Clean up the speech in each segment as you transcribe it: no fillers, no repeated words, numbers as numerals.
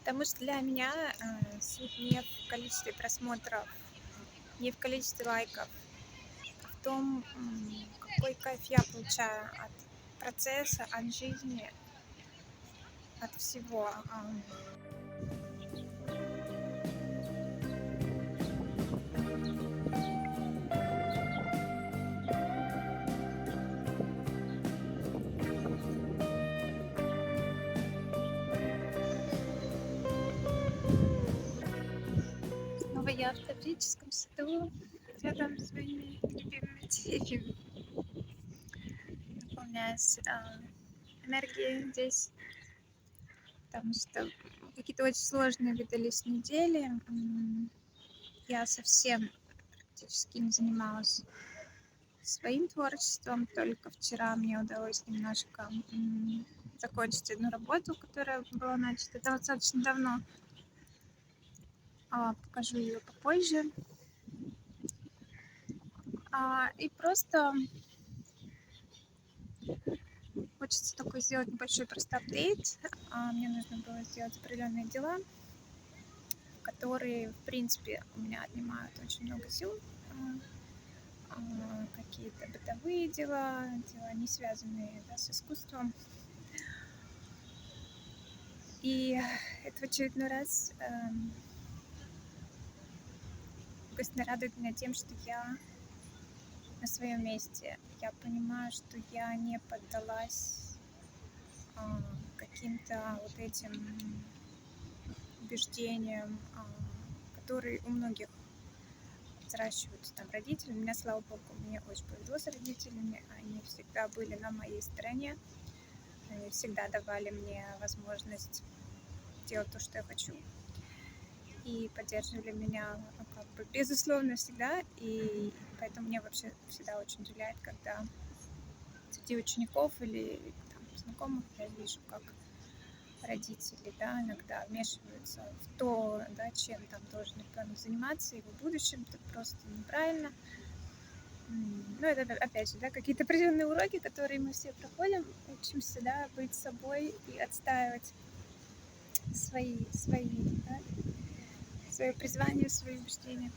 Потому что для меня суть не в количестве просмотров, не в количестве лайков, а в том, какой кайф я получаю от процесса, от жизни, от всего. Снова я в тропическом саду, рядом с своими любимыми деревьями, наполняясь энергией здесь, потому что какие-то очень сложные выдались недели. Я совсем практически не занималась своим творчеством. Только вчера мне удалось немножко закончить одну работу, которая была начата достаточно давно. Покажу ее попозже. И просто хочется такой сделать небольшой просто апдейт. Мне нужно было сделать определенные дела, которые, в принципе, у меня отнимают очень много сил. Какие-то бытовые дела, дела не связанные с искусством. И это в очередной раз грустно радует меня тем, что я на своем месте. Я понимаю, что я не поддалась каким-то вот этим убеждениям, которые у многих взращиваются там родители. У меня, слава богу, мне очень повезло с родителями. Они всегда были на моей стороне. Они всегда давали мне возможность делать то, что я хочу. И поддерживали меня, как бы, безусловно, всегда. И поэтому мне вообще всегда очень удивляет, когда среди учеников или там, знакомых я вижу, как родители, иногда вмешиваются в то, чем там должен ребенок заниматься, его будущем. Это просто неправильно. Это, опять же, какие-то определенные уроки, которые мы все проходим, учимся, быть собой и отстаивать свое призвание, свои убеждения.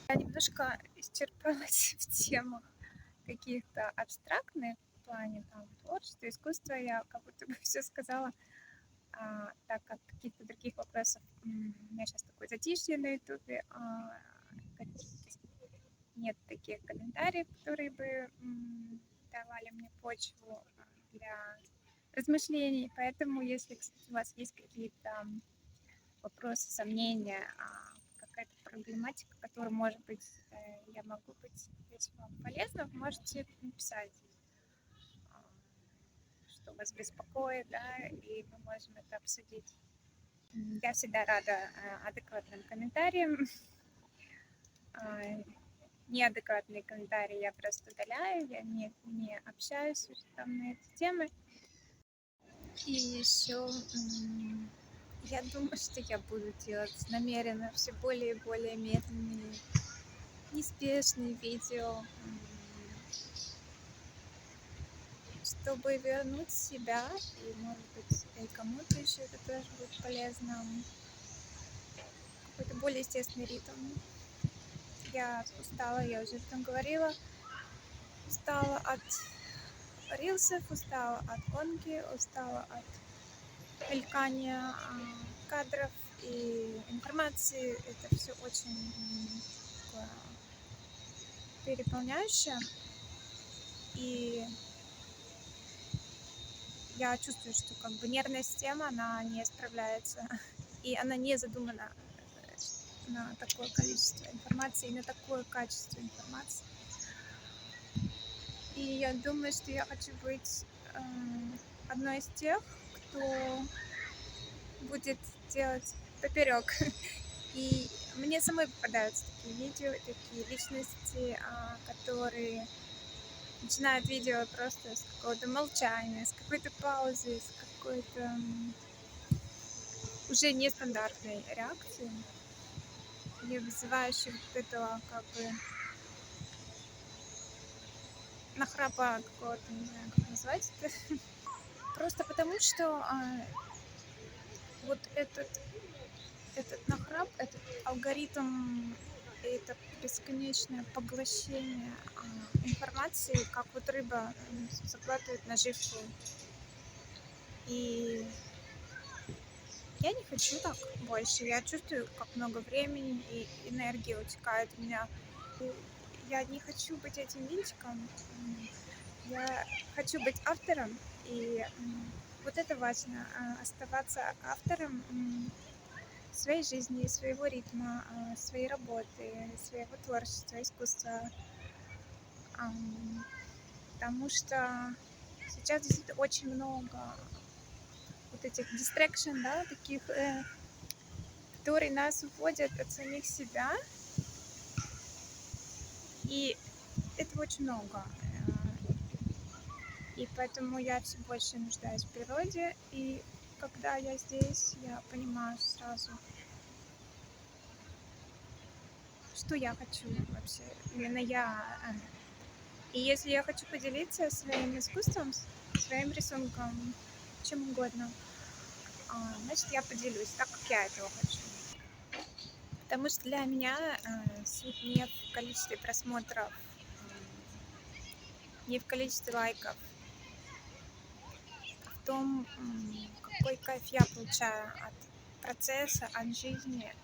Я немножко исчерпалась в темах каких-то абстрактных в плане творчества, искусства. Я как будто бы все сказала, так как каких-то других вопросов у меня сейчас такое затишье на ютубе, нет таких комментариев, которые бы давали мне почву для размышлений. Поэтому, если, кстати, у вас есть какие-то вопросы, сомнения, какая-то проблематика, которую, может быть, я могу быть здесь вам полезна, можете написать, что вас беспокоит, и мы можем это обсудить. Я всегда рада адекватным комментариям. Неадекватные комментарии я просто удаляю, я не общаюсь там на эти темы. И еще я думаю, что я буду делать намеренно все более и более медленные, неспешные видео, чтобы вернуть себя, и, может быть, и кому-то еще это тоже будет полезно, какой-то более естественный ритм. Я устала, я уже об этом говорила, устала от рилсов, устала от гонки, устала от мелькания кадров и информации. Это все очень такое переполняющее. И я чувствую, что нервная система, она не справляется. И она не задумана на такое количество информации и на такое качество информации. И я думаю, что я хочу быть одной из тех, кто будет делать поперек. И мне самой попадаются такие видео, такие личности, которые начинают видео просто с какого-то молчания, с какой-то паузы, с какой-то уже нестандартной реакции, не вызывающей вот этого нахрапа какого-то, не знаю, как назвать это. Просто потому, что вот этот нахрап, этот алгоритм, это бесконечное поглощение информации, как вот рыба заглатывает наживку. И я не хочу так больше. Я чувствую, как много времени и энергии утекает у меня. И я не хочу быть этим винтиком. Я хочу быть автором. И вот это важно. Оставаться автором своей жизни, своего ритма, своей работы, своего творчества, искусства. Потому что сейчас действительно очень много вот этих distraction, да, таких, которые нас уводят от самих себя. И этого очень много. И поэтому я все больше нуждаюсь в природе. И когда я здесь, я понимаю сразу, что я хочу вообще. Именно я. И если я хочу поделиться своим искусством, своим рисунком, чем угодно, значит, я поделюсь так, как я этого хочу. Потому что для меня суть не в количестве просмотров, не в количестве лайков, а в том, какой кайф я получаю от процесса, от жизни,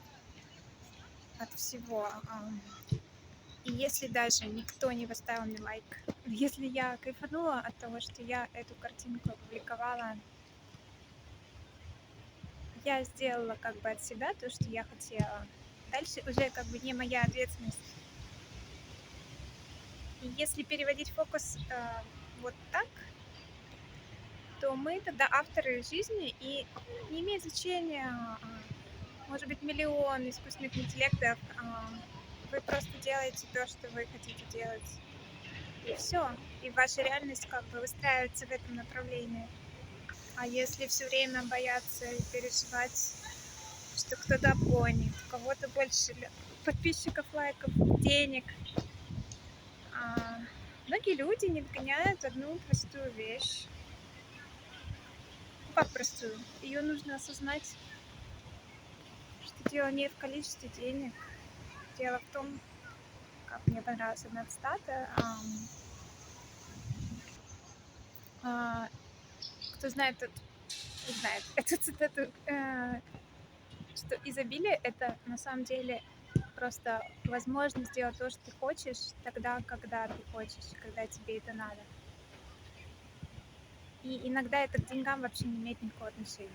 от всего. И если даже никто не поставил мне лайк, если я кайфанула от того, что я эту картинку опубликовала, я сделала как бы от себя то, что я хотела. Дальше уже как бы не моя ответственность. И если переводить фокус вот так, то мы тогда авторы жизни, и не имеет значения, может быть, миллион искусственных интеллектов, вы просто делаете то, что вы хотите делать, и все. И ваша реальность как бы выстраивается в этом направлении. А если все время бояться и переживать, что кто-то обгонит, у кого-то больше подписчиков, лайков, денег, многие люди не догоняют одну простую вещь. Ну, как простую? Ее нужно осознать, что дело не в количестве денег. Дело в том, как мне понравилась одна цитата. Кто знает, тот знает эту цитату, что изобилие — это на самом деле просто возможность сделать то, что ты хочешь, тогда, когда ты хочешь, когда тебе это надо. И иногда это к деньгам вообще не имеет никакого отношения.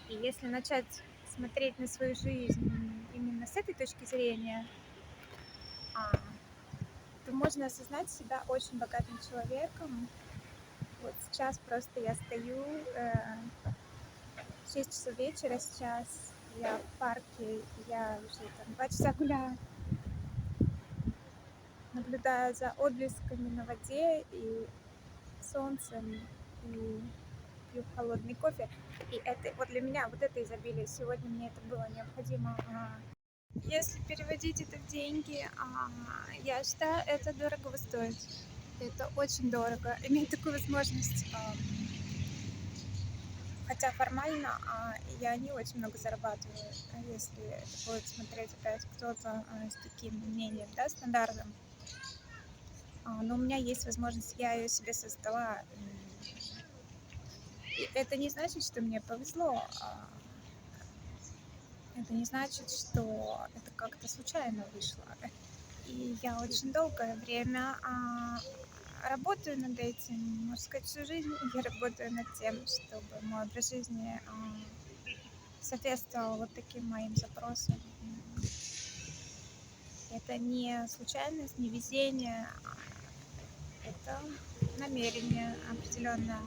И если начать смотреть на свою жизнь именно с этой точки зрения, то можно осознать себя очень богатым человеком. Вот сейчас просто я стою, 6 часов вечера сейчас, я в парке, я уже там 2 часа гуляю, наблюдаю за отблесками на воде и солнцем, и пью холодный кофе. И это вот для меня вот это изобилие. Сегодня мне это было необходимо. Если переводить это в деньги, я считаю, это дорого стоит. Это очень дорого иметь такую возможность. Хотя формально я не очень много зарабатываю, если будет смотреть опять кто-то с таким мнением, да, стандартным. Но у меня есть возможность, я ее себе создала. И это не значит, что мне повезло. Это не значит, что это как-то случайно вышло. И я очень долгое время работаю над этим. Можно сказать, всю жизнь я работаю над тем, чтобы мой образ жизни соответствовал вот таким моим запросам. Это не случайность, не везение, это намерение определенное.